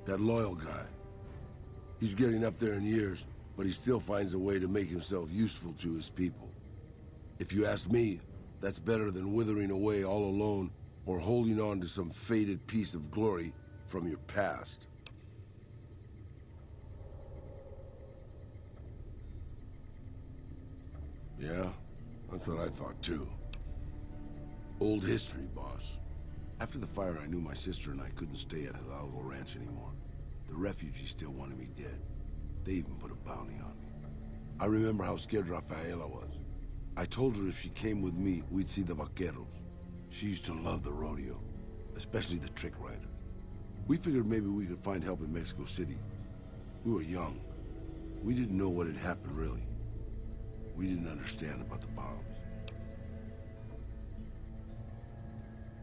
That loyal guy. He's getting up there in years, but he still finds a way to make himself useful to his people. If you ask me, that's better than withering away all alone or holding on to some faded piece of glory from your past. Yeah, that's what I thought too. Old history, boss. After the fire, I knew my sister and I couldn't stay at Hidalgo Ranch anymore. The refugees still wanted me dead. They even put a bounty on me. I remember how scared Rafaela was. I told her if she came with me, we'd see the vaqueros. She used to love the rodeo, especially the trick rider. We figured maybe we could find help in Mexico City. We were young. We didn't know what had happened, really. We didn't understand about the bombs.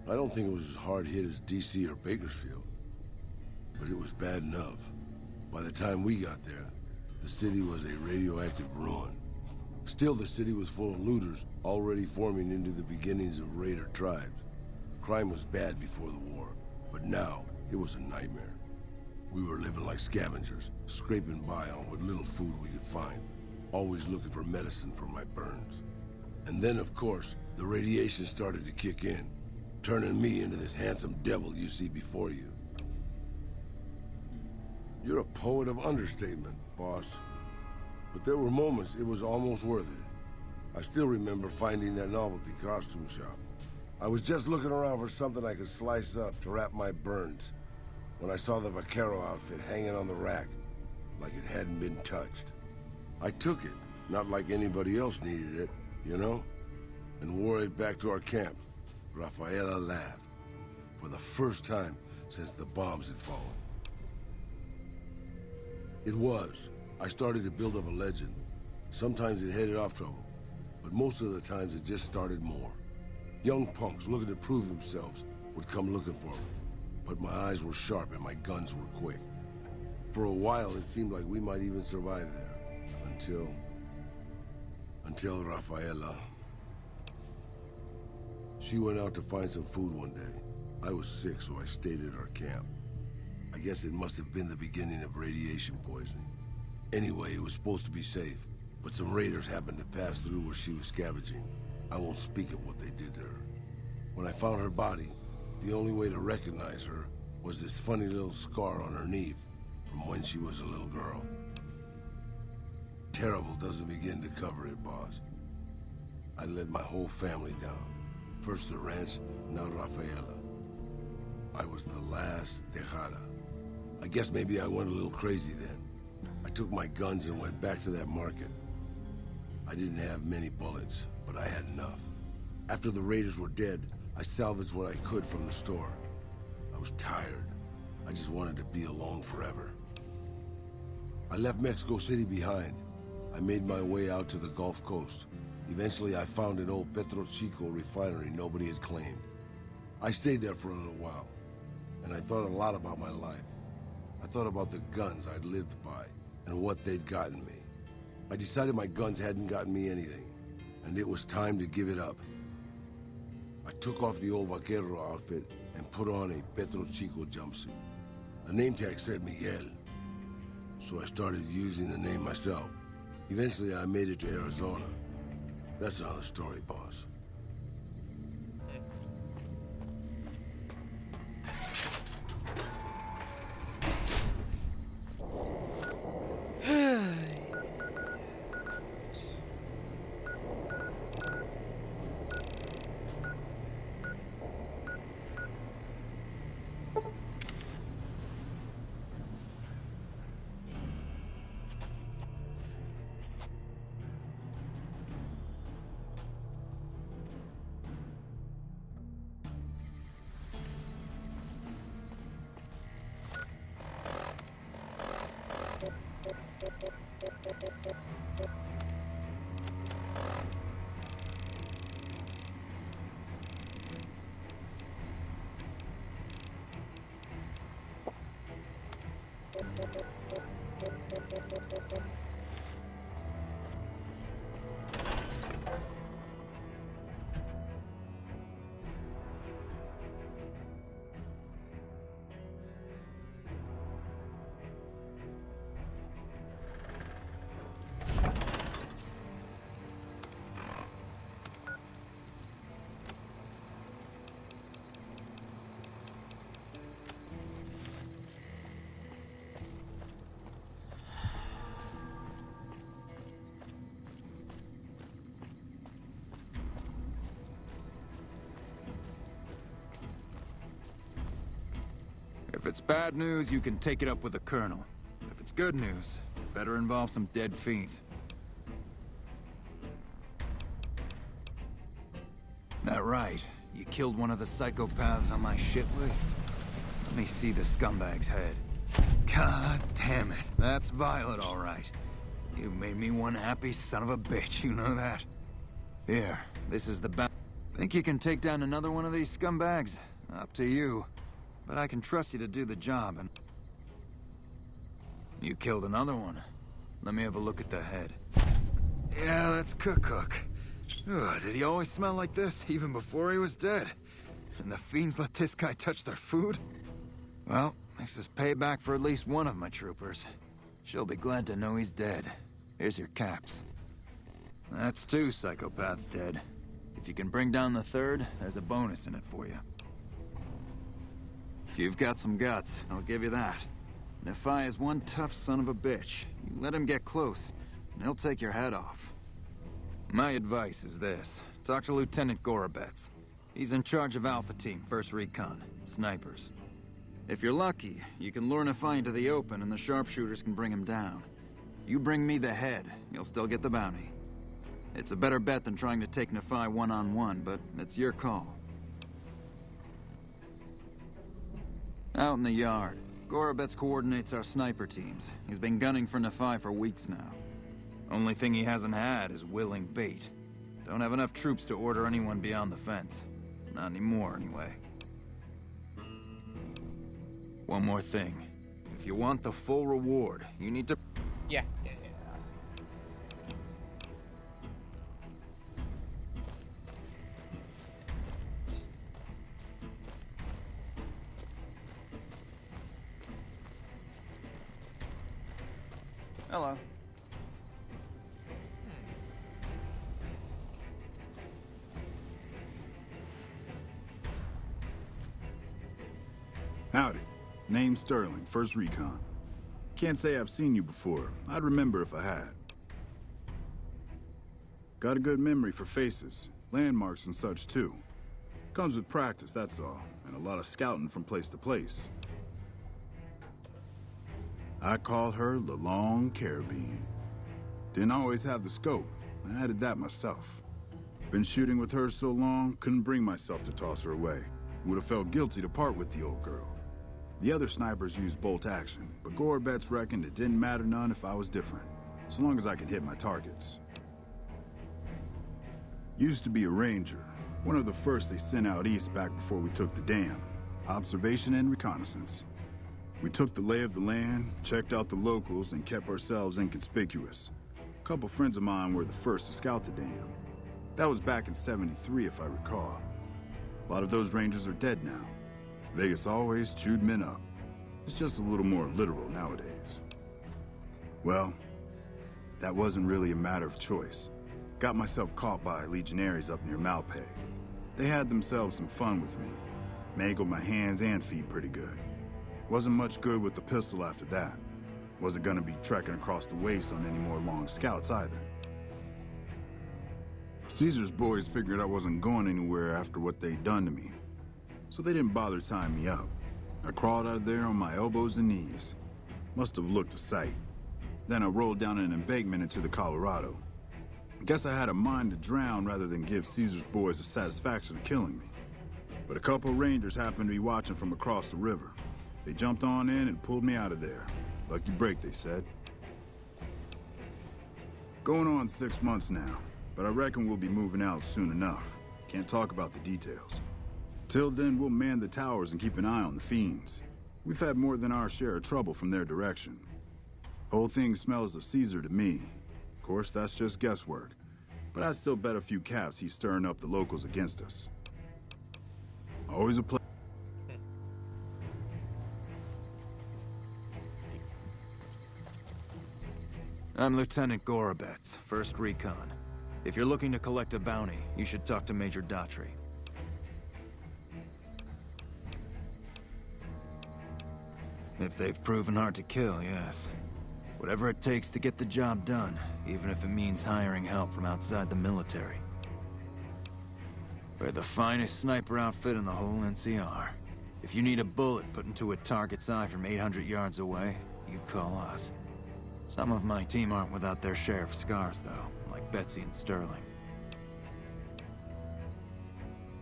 I don't think it was as hard hit as DC or Bakersfield, but it was bad enough. By the time we got there, the city was a radioactive ruin. Still, the city was full of looters, already forming into the beginnings of raider tribes. Crime was bad before the war, but now it was a nightmare. We were living like scavengers, scraping by on what little food we could find, always looking for medicine for my burns. And then, of course, the radiation started to kick in, turning me into this handsome devil you see before you. You're a poet of understatement, boss. But there were moments it was almost worth it. I still remember finding that novelty costume shop. I was just looking around for something I could slice up to wrap my burns when I saw the vaquero outfit hanging on the rack like it hadn't been touched. I took it, not like anybody else needed it, you know, and wore it back to our camp. Rafaela laughed, for the first time since the bombs had fallen. It was. I started to build up a legend. Sometimes it headed off trouble, but most of the times it just started more. Young punks looking to prove themselves would come looking for me, but my eyes were sharp and my guns were quick. For a while, it seemed like we might even survive there, until Rafaela. She went out to find some food one day. I was sick, so I stayed at our camp. I guess it must have been the beginning of radiation poisoning. Anyway, it was supposed to be safe, but some raiders happened to pass through where she was scavenging. I won't speak of what they did to her. When I found her body, the only way to recognize her was this funny little scar on her knee from when she was a little girl. Terrible doesn't begin to cover it, boss. I let my whole family down. First the ranch, now Rafaela. I was the last Tejada. I guess maybe I went a little crazy then. I took my guns and went back to that market. I didn't have many bullets, but I had enough. After the raiders were dead, I salvaged what I could from the store. I was tired. I just wanted to be alone forever. I left Mexico City behind. I made my way out to the Gulf Coast. Eventually, I found an old Petro Chico refinery nobody had claimed. I stayed there for a little while, and I thought a lot about my life. I thought about the guns I'd lived by, and what they'd gotten me. I decided my guns hadn't gotten me anything, and it was time to give it up. I took off the old vaquero outfit and put on a Petro Chico jumpsuit. A name tag said Miguel, so I started using the name myself. Eventually, I made it to Arizona. That's another story, boss. If it's bad news, you can take it up with the Colonel. If it's good news, it better involve some dead fiends. That right. You killed one of the psychopaths on my shit list? Let me see the scumbag's head. God damn it. That's Violet, all right. You made me one happy son of a bitch, you know that? Here, this is the Think you can take down another one of these scumbags? Up to you. But I can trust you to do the job, and... You killed another one. Let me have a look at the head. Yeah, that's Cook. Ugh, did he always smell like this, even before he was dead? And the fiends let this guy touch their food? Well, this is payback for at least one of my troopers. She'll be glad to know he's dead. Here's your caps. That's 2 psychopaths dead. If you can bring down the 3rd, there's a bonus in it for you. You've got some guts, I'll give you that. Nephi is one tough son of a bitch. You let him get close, and he'll take your head off. My advice is this. Talk to Lieutenant Gorobets. He's in charge of Alpha Team, 1st Recon, snipers. If you're lucky, you can lure Nephi into the open and the sharpshooters can bring him down. You bring me the head, you'll still get the bounty. It's a better bet than trying to take Nephi one-on-one, but it's your call. Out in the yard, Gorobets coordinates our sniper teams. He's been gunning for Nephi for weeks now. Only thing he hasn't had is willing bait. Don't have enough troops to order anyone beyond the fence. Not anymore, anyway. One more thing. If you want the full reward, you need to... Yeah. Hello. Howdy. Name's Sterling, 1st Recon. Can't say I've seen you before. I'd remember if I had. Got a good memory for faces, landmarks and such too. Comes with practice, that's all, and a lot of scouting from place to place. I call her the Long Carabine. Didn't always have the scope. I added that myself. Been shooting with her so long, couldn't bring myself to toss her away. Would have felt guilty to part with the old girl. The other snipers used bolt action, but Gorobets reckoned it didn't matter none if I was different, so long as I could hit my targets. Used to be a ranger, one of the first they sent out east back before we took the dam. Observation and reconnaissance. We took the lay of the land, checked out the locals, and kept ourselves inconspicuous. A couple friends of mine were the first to scout the dam. That was back in '73, if I recall. A lot of those rangers are dead now. Vegas always chewed men up. It's just a little more literal nowadays. Well, that wasn't really a matter of choice. Got myself caught by legionaries up near Malpay. They had themselves some fun with me. Mangled my hands and feet pretty good. Wasn't much good with the pistol after that. Wasn't gonna be trekking across the waste on any more long scouts either. Caesar's boys figured I wasn't going anywhere after what they'd done to me. So they didn't bother tying me up. I crawled out of there on my elbows and knees. Must have looked a sight. Then I rolled down an embankment into the Colorado. Guess I had a mind to drown rather than give Caesar's boys the satisfaction of killing me. But a couple rangers happened to be watching from across the river. They jumped on in and pulled me out of there. Lucky break, they said. Going on 6 months now, but I reckon we'll be moving out soon enough. Can't talk about the details. Till then, we'll man the towers and keep an eye on the fiends. We've had more than our share of trouble from their direction. Whole thing smells of Caesar to me. Of course, that's just guesswork. But I'd still bet a few caps he's stirring up the locals against us. Always a pleasure. I'm Lieutenant Gorobets, 1st Recon. If you're looking to collect a bounty, you should talk to Major Daughtry. If they've proven hard to kill, yes. Whatever it takes to get the job done, even if it means hiring help from outside the military. We're the finest sniper outfit in the whole NCR. If you need a bullet put into a target's eye from 800 yards away, you call us. Some of my team aren't without their share of scars, though, like Betsy and Sterling.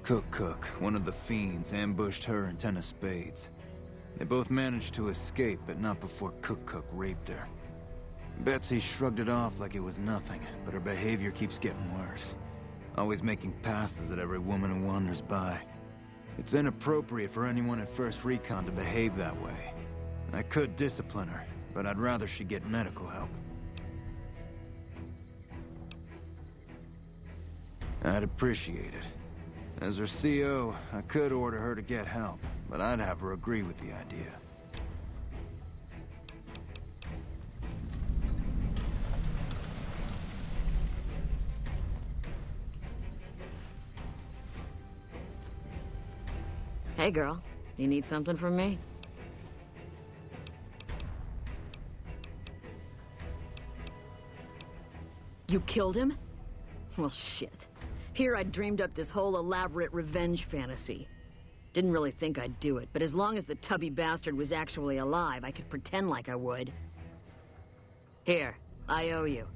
Cook, one of the fiends, ambushed her and 10 of spades. They both managed to escape, but not before Cook raped her. Betsy shrugged it off like it was nothing, but her behavior keeps getting worse. Always making passes at every woman who wanders by. It's inappropriate for anyone at First Recon to behave that way. I could discipline her, but I'd rather she get medical help. I'd appreciate it. As her CO, I could order her to get help, but I'd have her agree with the idea. Hey girl, you need something from me? You killed him? Well, shit. Here I dreamed up this whole elaborate revenge fantasy. Didn't really think I'd do it, but as long as the tubby bastard was actually alive, I could pretend like I would. Here, I owe you.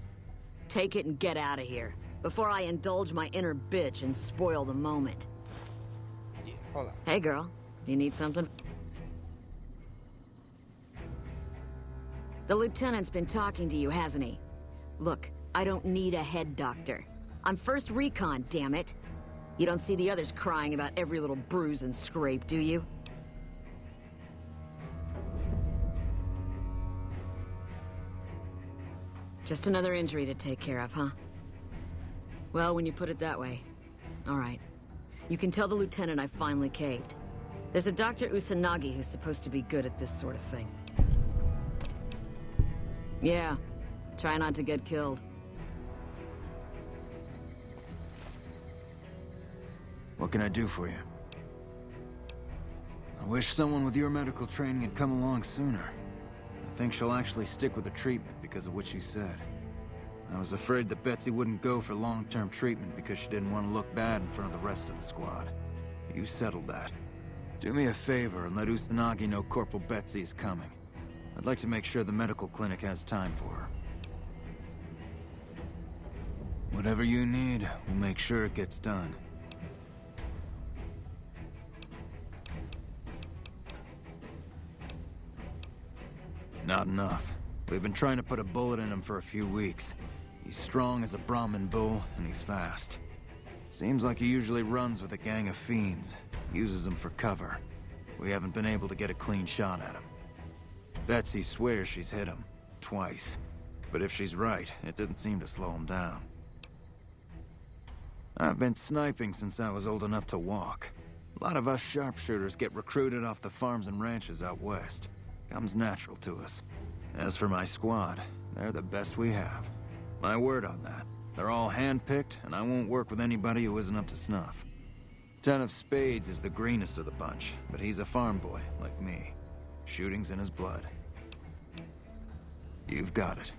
Take it and get out of here, before I indulge my inner bitch and spoil the moment. Yeah, hold on. Hey girl, you need something? The lieutenant's been talking to you, hasn't he? Look, I don't need a head doctor. I'm First Recon, damn it. You don't see the others crying about every little bruise and scrape, do you? Just another injury to take care of, huh? Well, when you put it that way. All right. You can tell the lieutenant I finally caved. There's a Dr. Usanagi who's supposed to be good at this sort of thing. Yeah. Try not to get killed. What can I do for you? I wish someone with your medical training had come along sooner. I think she'll actually stick with the treatment because of what you said. I was afraid that Betsy wouldn't go for long-term treatment because she didn't want to look bad in front of the rest of the squad. You settled that. Do me a favor and let Usanagi know Corporal Betsy is coming. I'd like to make sure the medical clinic has time for her. Whatever you need, we'll make sure it gets done. Not enough. We've been trying to put a bullet in him for a few weeks. He's strong as a Brahmin bull, and he's fast. Seems like he usually runs with a gang of fiends, uses them for cover. We haven't been able to get a clean shot at him. Betsy swears she's hit him, twice. But if she's right, it didn't seem to slow him down. I've been sniping since I was old enough to walk. A lot of us sharpshooters get recruited off the farms and ranches out west. Comes natural to us. As for my squad, they're the best we have. My word on that. They're all hand-picked, and I won't work with anybody who isn't up to snuff. 10 of Spades is the greenest of the bunch, but he's a farm boy, like me. Shooting's in his blood. You've got it.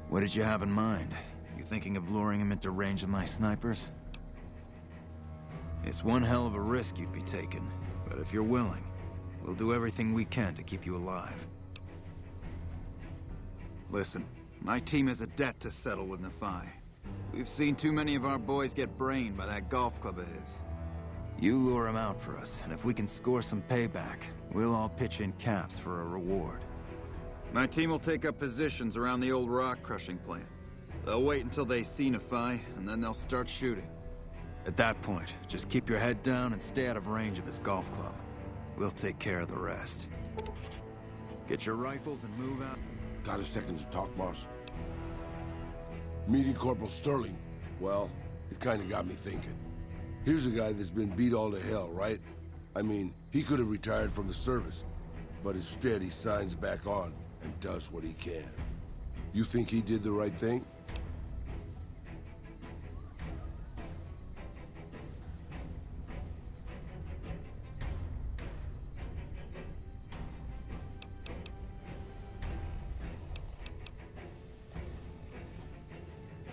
What did you have in mind? You thinking of luring him into range of my snipers? It's one hell of a risk you'd be taking, but if you're willing, we'll do everything we can to keep you alive. Listen, my team has a debt to settle with Nefai. We've seen too many of our boys get brained by that golf club of his. You lure him out for us, and if we can score some payback, we'll all pitch in caps for a reward. My team will take up positions around the old rock-crushing plant. They'll wait until they see Nefai, and then they'll start shooting. At that point, just keep your head down and stay out of range of his golf club. We'll take care of the rest. Get your rifles and move out. Got a second to talk, boss? Meeting Corporal Sterling, well, it kind of got me thinking. Here's a guy that's been beat all to hell, right? I mean, he could have retired from the service, but instead he signs back on and does what he can. You think he did the right thing?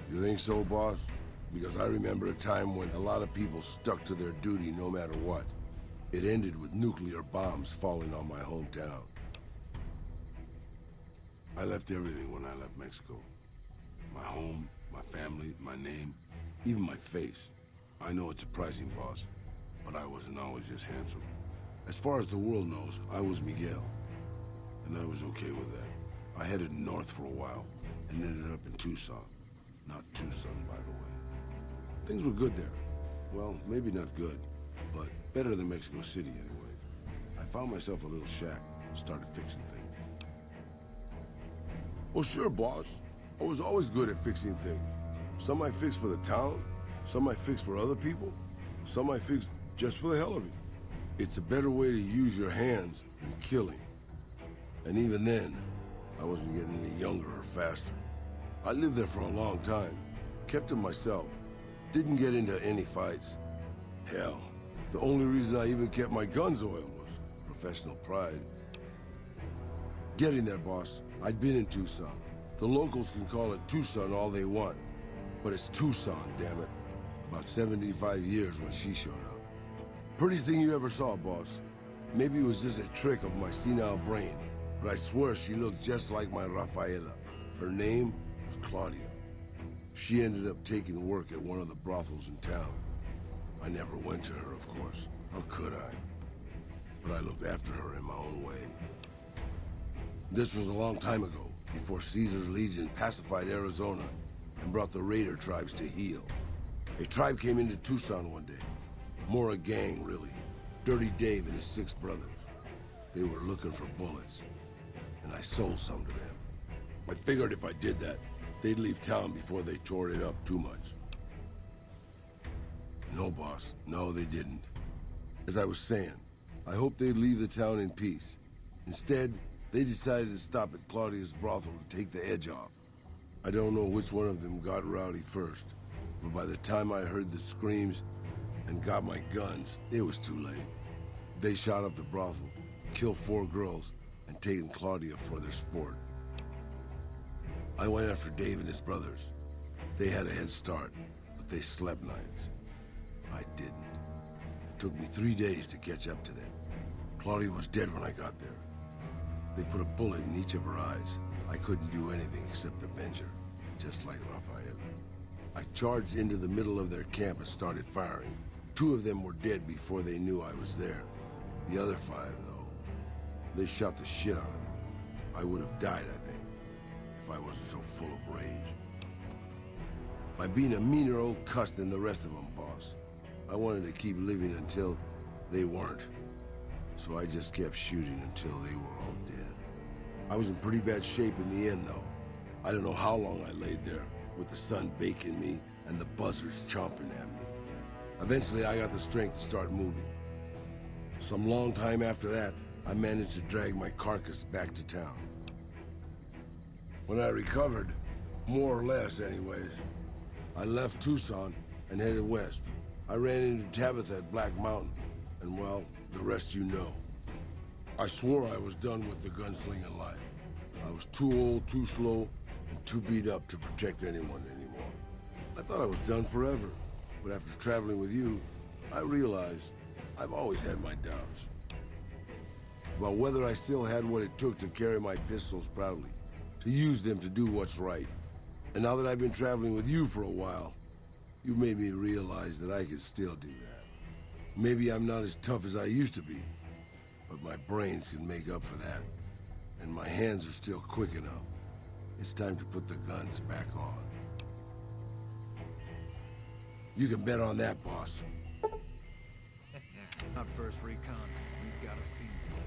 You think so, boss? Because I remember a time when a lot of people stuck to their duty no matter what. It ended with nuclear bombs falling on my hometown. I left everything when I left Mexico. My home, my family, my name, even my face. I know it's surprising, boss, but I wasn't always this handsome. As far as the world knows, I was Miguel, and I was okay with that. I headed north for a while, and ended up in Tucson. Not Tucson, by the way. Things were good there. Well, maybe not good, but better than Mexico City anyway. I found myself a little shack, started fixing things. Well, sure, boss. I was always good at fixing things. Some I fixed for the town, some I fixed for other people, some I fixed just for the hell of it. It's a better way to use your hands than killing. And even then, I wasn't getting any younger or faster. I lived there for a long time, kept to myself, didn't get into any fights. Hell, the only reason I even kept my guns oiled was professional pride. Getting there, boss. I'd been in Tucson. The locals can call it Tucson all they want, but it's Tucson, damn it. About 75 years when she showed up. Prettiest thing you ever saw, boss. Maybe it was just a trick of my senile brain, but I swear she looked just like my Rafaela. Her name was Claudia. She ended up taking work at one of the brothels in town. I never went to her, of course. How could I? But I looked after her in my own way. This was a long time ago, before Caesar's Legion pacified Arizona and brought the Raider tribes to heel. A tribe came into Tucson one day. More a gang, really. Dirty Dave and his 6 brothers. They were looking for bullets, and I sold some to them. I figured if I did that, they'd leave town before they tore it up too much. No, boss. No, they didn't. As I was saying, I hoped they'd leave the town in peace. Instead, they decided to stop at Claudia's brothel to take the edge off. I don't know which one of them got rowdy first, but by the time I heard the screams and got my guns, it was too late. They shot up the brothel, killed 4 girls, and taken Claudia for their sport. I went after Dave and his brothers. They had a head start, but they slept nights. I didn't. It took me 3 days to catch up to them. Claudia was dead when I got there. They put a bullet in each of her eyes. I couldn't do anything except avenge her, just like Rafaela. I charged into the middle of their camp and started firing. 2 of them were dead before they knew I was there. The other 5, though, they shot the shit out of me. I would have died, I think, if I wasn't so full of rage. By being a meaner old cuss than the rest of them, boss. I wanted to keep living until they weren't. So I just kept shooting until they were all dead. I was in pretty bad shape in the end, though. I don't know how long I laid there, with the sun baking me and the buzzards chomping at me. Eventually, I got the strength to start moving. Some long time after that, I managed to drag my carcass back to town. When I recovered, more or less anyways, I left Tucson and headed west. I ran into Tabitha at Black Mountain, and well, the rest you know. I swore I was done with the gunslinging life. I was too old, too slow, and too beat up to protect anyone anymore. I thought I was done forever, but after traveling with you, I realized I've always had my doubts. About whether I still had what it took to carry my pistols proudly, to use them to do what's right. And now that I've been traveling with you for a while, you've made me realize that I can still do that. Maybe I'm not as tough as I used to be, but my brains can make up for that. And my hands are still quick enough. It's time to put the guns back on. You can bet on that, boss. Not first recon. We've got a fiend to kill.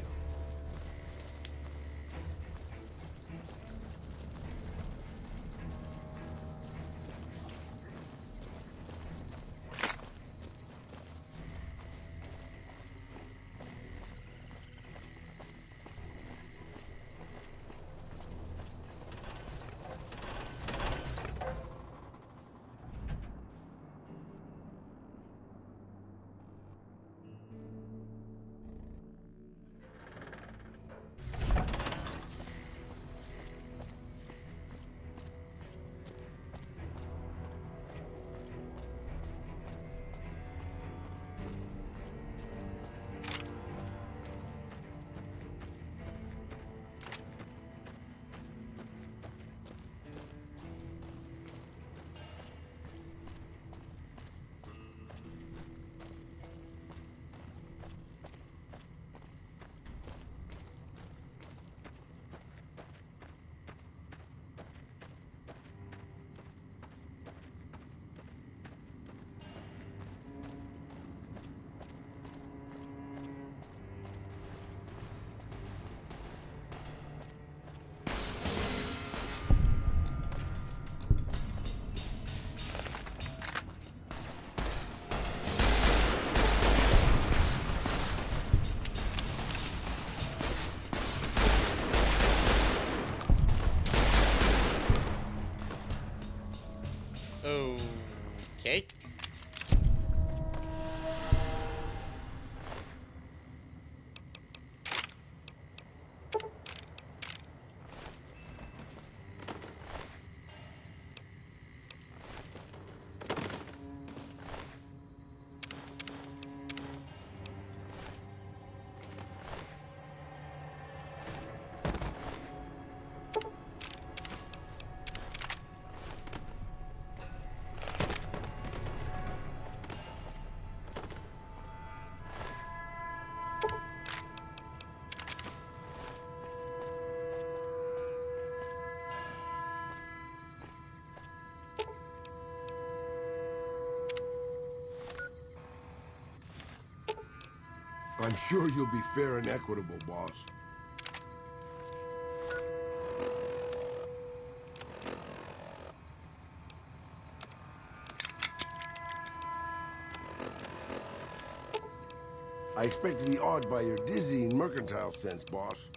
I'm sure you'll be fair and equitable, boss. I expect to be awed by your dizzying mercantile sense, boss.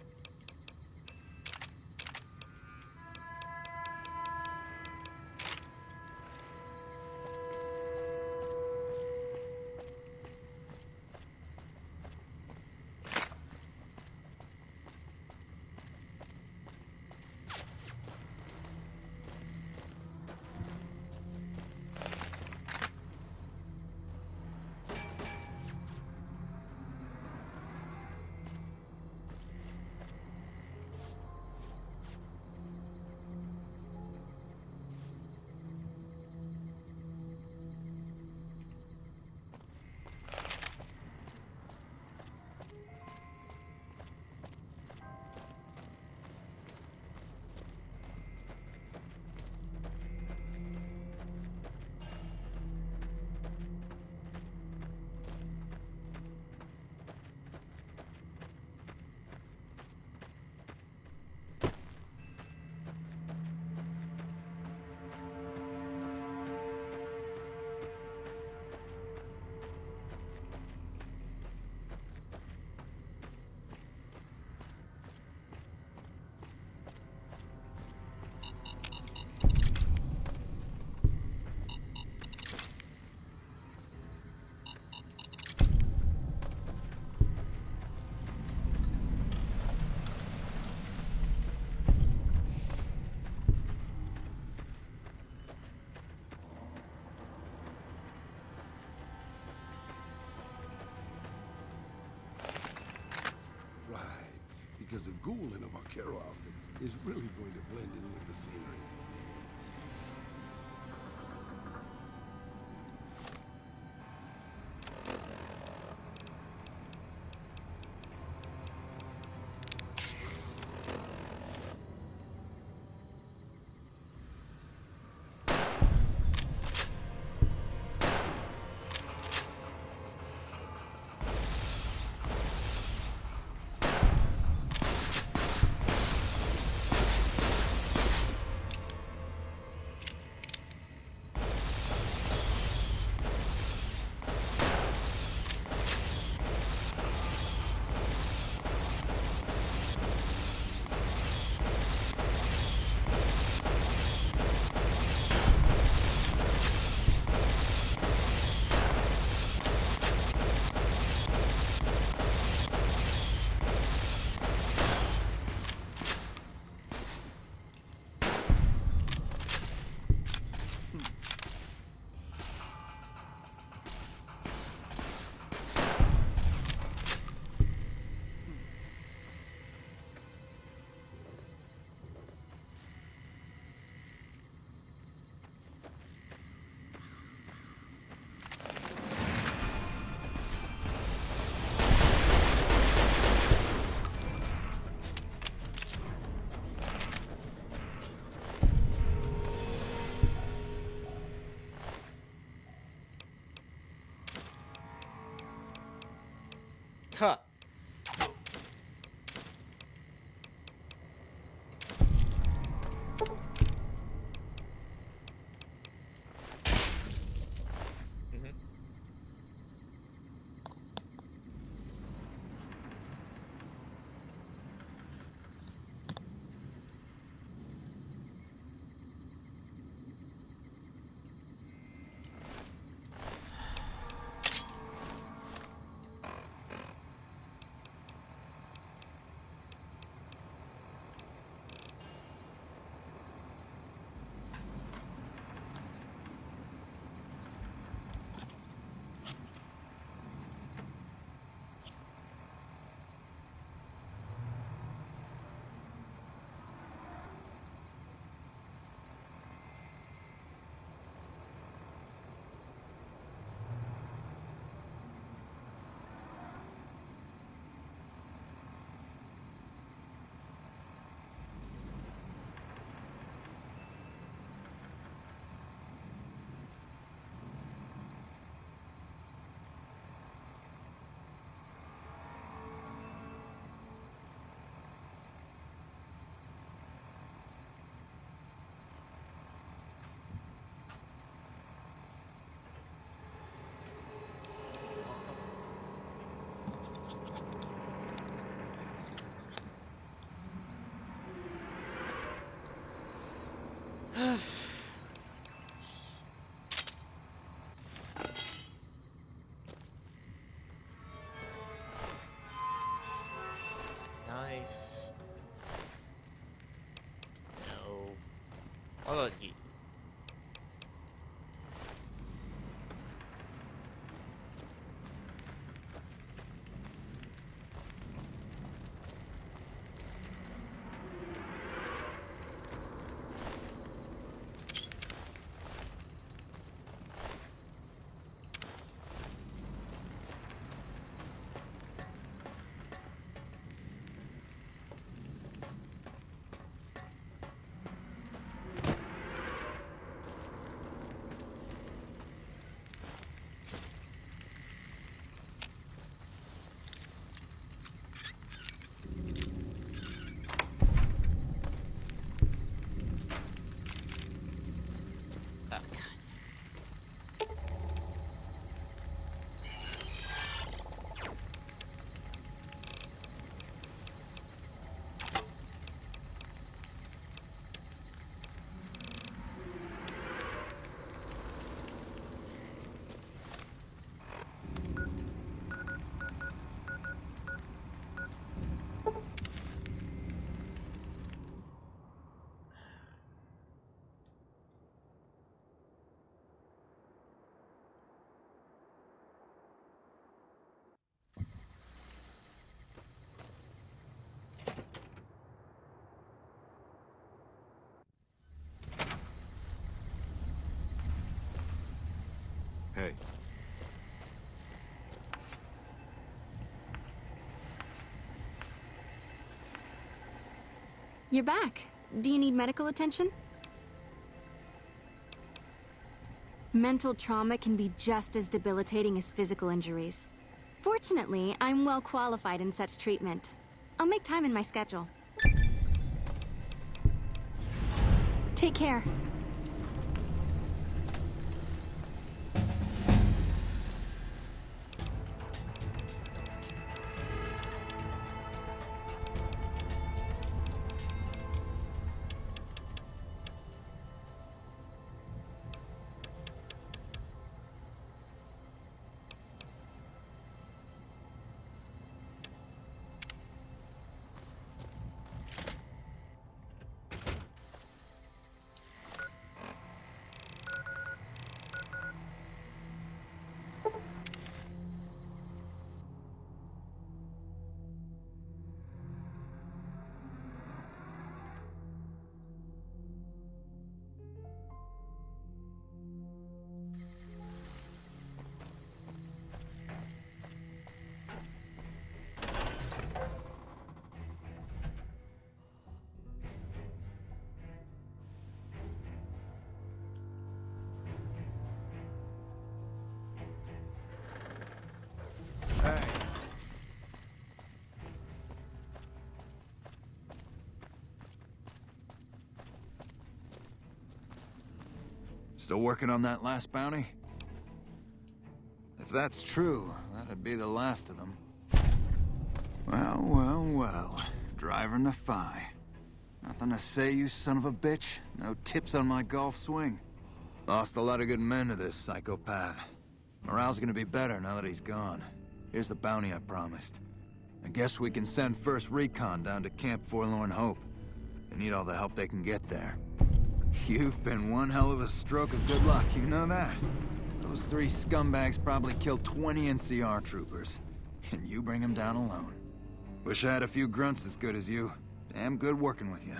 Because the ghoul in a vaquero outfit is really going to blend in with the scenery. Knife. No. What about he? Oh, God. Hey. You're back. Do you need medical attention? Mental trauma can be just as debilitating as physical injuries. Fortunately, I'm well qualified in such treatment. I'll make time in my schedule. Take care. Hey. Still working on that last bounty? If that's true, that'd be the last of them. Well, well, well. Driver Nephi. Nothing to say, you son of a bitch? No tips on my golf swing? Lost a lot of good men to this psychopath. Morale's gonna be better now that he's gone. Here's the bounty I promised. I guess we can send first recon down to Camp Forlorn Hope. They need all the help they can get there. You've been one hell of a stroke of good luck, you know that? Those 3 scumbags probably killed 20 NCR troopers. And you bring them down alone. Wish I had a few grunts as good as you. Damn good working with you.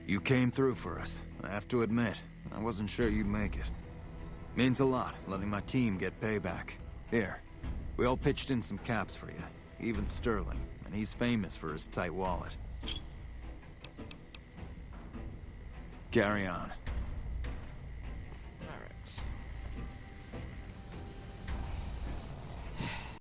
You came through for us. I have to admit, I wasn't sure you'd make it. Means a lot, letting my team get payback. Here, we all pitched in some caps for you. Even Sterling, and he's famous for his tight wallet. Carry on.